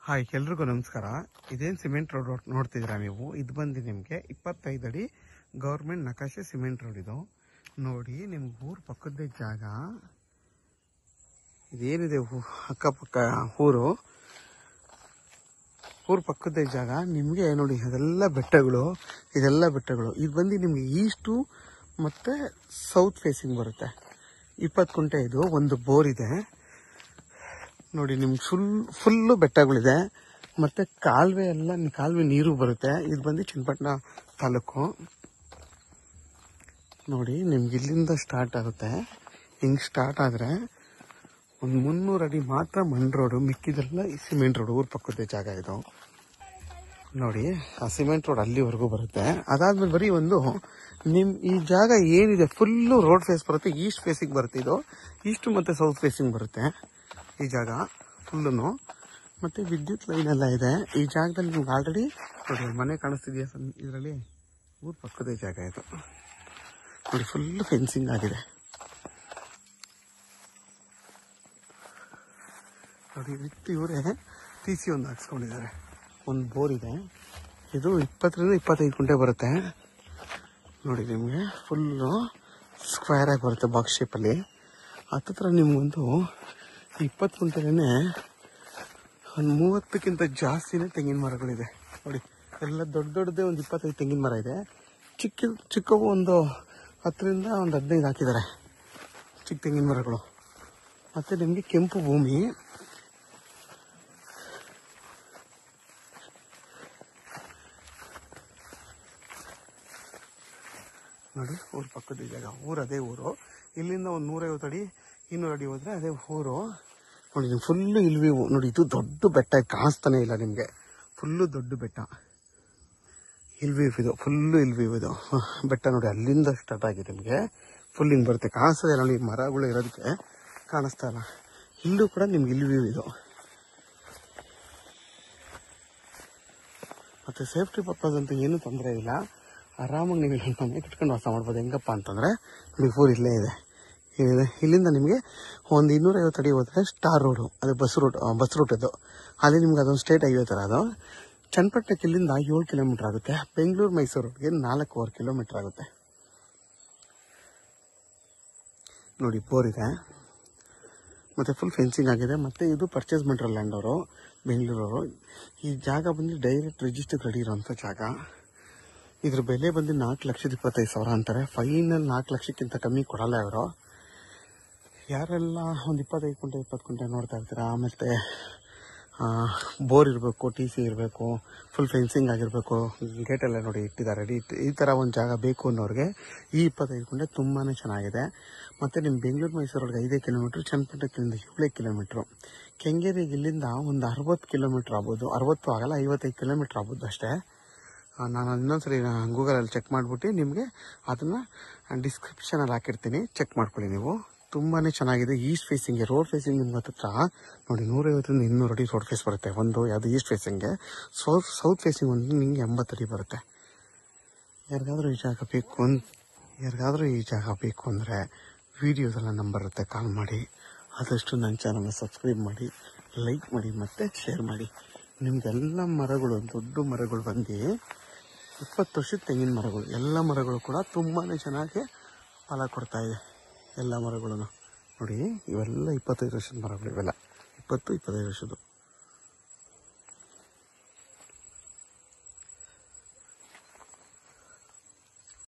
Hi, ಎಲ್ರಿಗೂ ನಮಸ್ಕಾರ. ಇದೇನು ಸಿಮೆಂಟ್ ರೋಡ್ ನೋಡ್ತಿದ್ದೀರಾ ನೀವು? ಇದು ಬಂದು ನಿಮಗೆ 25 ಅಡಿ ಗೌರ್ಮೆಂಟ್ ನಕಾಶೆ ಸಿಮೆಂಟ್ ರೋಡ್. ಇದು ನೋಡಿ, ನಿಮ್ಗೆ ಊರು ಪಕ್ಕದ ಜಾಗ ಇದೇನಿದೆ, ಅಕ್ಕಪಕ್ಕ ಊರು ಪಕ್ಕದ ಜಾಗ ನಿಮಗೆ ನೋಡಿ. ಅದೆಲ್ಲ ಬೆಟ್ಟಗಳು, ಇದೆಲ್ಲ ಬೆಟ್ಟಗಳು. ಇದು ಬಂದು ನಿಮ್ಗೆ ಈಸ್ಟು ಮತ್ತು ಸೌತ್ ಫೇಸಿಂಗ್ ಬರುತ್ತೆ. 20 ಕುಂಟೆ. ಇದು ಒಂದು ಬೋರ್ ಇದೆ ನೋಡಿ. ನಿಮ್ಗೆ ಫುಲ್ಲು ಬೆಟ್ಟಗಳಿದೆ ಮತ್ತು ಕಾಲುವೆ ನೀರು ಬರುತ್ತೆ. ಇದು ಬಂದು ಚನ್ನಪಟ್ಟಣ ತಾಲೂಕು ನೋಡಿ. ನಿಮ್ಗೆ ಇಲ್ಲಿಂದ ಸ್ಟಾರ್ಟ್ ಆಗುತ್ತೆ. ಹಿಂಗೆ ಸ್ಟಾರ್ಟ್ ಆದರೆ ಒಂದು 300 ಅಡಿ ಮಾತ್ರ ಮಣ್ಣು ರೋಡು, ಮಿಕ್ಕಿದೆಲ್ಲ ಈ ಸಿಮೆಂಟ್ ರೋಡ್. ಊರು ಪಕ್ಕದ ಜಾಗ ಇದು ನೋಡಿ. ಆ ಸಿಮೆಂಟ್ ರೋಡ್ ಅಲ್ಲಿವರೆಗೂ ಬರುತ್ತೆ. ಅದಾದ್ಮೇಲೆ ಬರೀ ಒಂದು ಈ ಜಾಗ ಏನಿದೆ ಫುಲ್ಲು ರೋಡ್ ಫೇಸ್ ಬರುತ್ತೆ. ಈಸ್ಟ್ ಫೇಸಿಂಗ್ ಬರುತ್ತೆ. ಇದು ಈಸ್ಟ್ ಮತ್ತು ಸೌತ್ ಫೇಸಿಂಗ್ ಬರುತ್ತೆ ಈ ಜಾಗ ಫುಲ್ಲೂ. ಮತ್ತು ವಿದ್ಯುತ್ ಲೈನ್ ಎಲ್ಲ ಇದೆ ಈ ಜಾಗದಲ್ಲಿ. ನಿಮ್ಗೆ ಆಲ್ರೆಡಿ ನೋಡಿ ಮನೆ ಕಾಣಿಸ್ತಿದೆಯಾ ಇದರಲ್ಲಿ? ಊರು ಪಕ್ಕದ ಜಾಗ ಇದು ನೋಡಿ. ಫುಲ್ಲು ಫೆನ್ಸಿಂಗ್ ಆಗಿದೆ ನೋಡಿ. ವಿತ್ ಇವರೇ TC ಒಂದು ಹಾಕ್ಸ್ಕೊಂಡಿದ್ದಾರೆ. ಒಂದು ಬೋರ್ ಇದೆ. ಇದು 20 ರಿಂದ 25 ಕುಂಟೆ ಬರುತ್ತೆ ನೋಡಿ. ನಿಮಗೆ ಫುಲ್ಲು ಸ್ಕ್ವೇರ್ ಆಗಿ ಬರುತ್ತೆ, ಬಾಕ್ಸ್ ಶೇಪಲ್ಲಿ. ಹತ್ತಿರ ನಿಮ್ಗೊಂದು 20 ಕುಂಟೆಲೇ ಒಂದು 30ಕ್ಕಿಂತ ಜಾಸ್ತಿನೇ ತೆಂಗಿನ ಮರಗಳಿದೆ ನೋಡಿ. ಎಲ್ಲ ದೊಡ್ಡದೇ ಒಂದು 25 ತೆಂಗಿನ ಮರ ಇದೆ. ಚಿಕ್ಕವು ಒಂದು 10 ರಿಂದ ಒಂದು 15 ಹಾಕಿದ್ದಾರೆ ಚಿಕ್ಕ ತೆಂಗಿನ ಮರಗಳು. ಮತ್ತು ನಿಮಗೆ ಕೆಂಪು ಭೂಮಿ ನೋಡಿ. ಊರು ಪಕ್ಕದ ಜಾಗ, ಊರು ಅದೇ ಊರು. ಇಲ್ಲಿಂದ ಒಂದು 150 ಅಡಿ 200 ಅಡಿ ಹೋದ್ರೆ ಅದೇ ಊರು ನೋಡಿ. ನೀವು ಫುಲ್ಲು ಇಲ್ವಿವು ನೋಡಿ. ಇದು ದೊಡ್ಡ ಬೆಟ್ಟ ಕಾಣಿಸ್ತಾನೆ ಇಲ್ಲ ನಿಮಗೆ. ಫುಲ್ಲು ದೊಡ್ಡ ಬೆಟ್ಟ ಇದು ಫುಲ್ಲು ಇದು ಬೆಟ್ಟ ನೋಡಿ. ಅಲ್ಲಿಂದ ಸ್ಟಾರ್ಟ್ ಆಗಿದೆ ನಿಮಗೆ. ಫುಲ್ ಹಿಂಗೆ ಬರುತ್ತೆ, ಕಾಣಿಸ್ತದೆ ನೋಡಿ. ಮರಗಳು ಇರೋದಕ್ಕೆ ಕಾಣಿಸ್ತಾ ಇಲ್ಲ. ಇಲ್ಲೂ ಕೂಡ ನಿಮ್ಗೆ ಇದು. ಮತ್ತು ಸೇಫ್ಟಿ ಪರ್ಪಸ್ ಅಂತ ಏನೂ ತೊಂದರೆ ಇಲ್ಲ. ಆರಾಮಾಗಿ ನೀವು ಮನೆ ಕಟ್ಕೊಂಡು ವಾಸ ಮಾಡ್ಬೋದು. ಹೆಂಗಪ್ಪ ಅಂತಂದರೆ ನಿಮಗೆ ಊರು ಇಲ್ಲೇ ಇದೆ. ಇಲ್ಲಿಂದ ನಿಮಗೆ ಒಂದು 250 ಅಡಿ ಹೋದರೆ ಸ್ಟಾರ್ ರೋಡು, ಅದೇ ಬಸ್ ರೂಟ್ ಇದು. ಅಲ್ಲಿ ನಿಮ್ಗೆ ಅದೊಂದು ಸ್ಟೇಟ್ ಹೈವೇ ಥರ. ಅದು ಚನ್ನಪಟ್ಟಣಕ್ಕೆ ಇಲ್ಲಿಂದ 7 ಕಿಲೋಮೀಟರ್ ಆಗುತ್ತೆ. ಬೆಂಗಳೂರು ಮೈಸೂರು ರೋಡ್ಗೆ 4.5 ಕಿಲೋಮೀಟರ್ ಆಗುತ್ತೆ ನೋಡಿ. ಬೋರ್ ಇದೆ ಮತ್ತು ಫುಲ್ ಫೆನ್ಸಿಂಗ್ ಆಗಿದೆ. ಮತ್ತು ಇದು ಪರ್ಚೇಸ್ ಮಾಡಿರೋ ಲ್ಯಾಂಡ್ ಅವರು, ಬೆಂಗಳೂರವರು. ಈ ಜಾಗ ಬಂದು ಡೈರೆಕ್ಟ್ ರಿಜಿಸ್ಟರ್ ರೆಡಿ ಇರೋಂಥ ಜಾಗ. ಇದ್ರ ಬೆಲೆ ಬಂದು 4,25,000 ಅಂತಾರೆ. ಫೈನಲ್ 4 ಲಕ್ಷಕ್ಕಿಂತ ಕಮ್ಮಿ ಕೊಡಲ್ಲ ಇವರು. ಯಾರೆಲ್ಲ ಒಂದು 25 ಕುಂಟೆ 20 ಕುಂಟೆ ನೋಡ್ತಾ ಇರ್ತೀರಾ, ಮತ್ತು ಬೋರ್ ಇರಬೇಕು, TC ಇರಬೇಕು, ಫುಲ್ ಫೆನ್ಸಿಂಗ್ ಆಗಿರಬೇಕು, ಗೇಟೆಲ್ಲ ನೋಡಿ ಇಟ್ಟಿದ್ದಾರೆ. ಈ ಥರ ಒಂದು ಜಾಗ ಬೇಕು ಅನ್ನೋರಿಗೆ ಈ 25 ಕುಂಟೆ ತುಂಬಾ ಚೆನ್ನಾಗಿದೆ. ಮತ್ತು ನಿಮ್ಮ ಬೆಂಗಳೂರು ಮೈಸೂರಿಗೆ 5 ಕಿಲೋಮೀಟ್ರ್, ಚನ್ನಪಟ್ಟಣಕ್ಕಿಂದ 7 ಕಿಲೋಮೀಟ್ರು, ಕೆಂಗೇರಿಗೆ ಇಲ್ಲಿಂದ ಒಂದು 60 ಕಿಲೋಮೀಟ್ರ್ ಆಗ್ಬೋದು. 60 ಆಗಲ್ಲ, 55 ಕಿಲೋಮೀಟ್ರ್ ಆಗ್ಬೋದು ಅಷ್ಟೇ. ನಾನು ಇನ್ನೊಂದ್ಸರಿ ಗೂಗಲಲ್ಲಿ ಚೆಕ್ ಮಾಡಿಬಿಟ್ಟು ನಿಮಗೆ ಅದನ್ನು ಡಿಸ್ಕ್ರಿಪ್ಷನಲ್ಲಿ ಹಾಕಿರ್ತೀನಿ, ಚೆಕ್ ಮಾಡ್ಕೊಳ್ಳಿ ನೀವು. ತುಂಬಾ ಚೆನ್ನಾಗಿದೆ. ಈಸ್ಟ್ ಫೇಸಿಂಗ್ಗೆ ರೋಡ್ ಫೇಸಿಂಗ್ ನಿಮ್ಗೆ ಹತ್ರ ನೋಡಿ 150 ರಿಂದ 200 ಅಡಿ ರೋಡ್ ಫೇಸ್ ಬರುತ್ತೆ. ಒಂದು ಯಾವುದು ಈಸ್ಟ್ ಫೇಸಿಂಗ್ಗೆ. ಸೌತ್ ಫೇಸಿಂಗ್ ಒಂದು ನಿಮಗೆ 80 ಅಡಿ ಬರುತ್ತೆ. ಯಾರಿಗಾದರೂ ಈ ಜಾಗ ಬೇಕು ಅಂದರೆ ವೀಡಿಯೋದೆಲ್ಲ ನಂಬರ್ ಇರುತ್ತೆ, ಕಾಲ್ ಮಾಡಿ. ಆದಷ್ಟು ನನ್ನ ಚಾನಲ್ನ ಸಬ್ಸ್ಕ್ರೈಬ್ ಮಾಡಿ, ಲೈಕ್ ಮಾಡಿ ಮತ್ತು ಶೇರ್ ಮಾಡಿ. ನಿಮಗೆಲ್ಲ ಮರಗಳು, ದೊಡ್ಡ ಮರಗಳು ಬಂದು 20 ವರ್ಷದ ತೆಂಗಿನ ಮರಗಳು. ಎಲ್ಲ ಮರಗಳು ಕೂಡ ತುಂಬಾ ಚೆನ್ನಾಗಿ ಫಲ ಕೊಡ್ತಾ ಇದೆ. ಎಲ್ಲ ಮರಗಳು ನೋಡಿ. ಇವೆಲ್ಲ 25 ವರ್ಷದ ಮರಗಳು. ಇವೆಲ್ಲ 20-25 ವರ್ಷದ್ದು.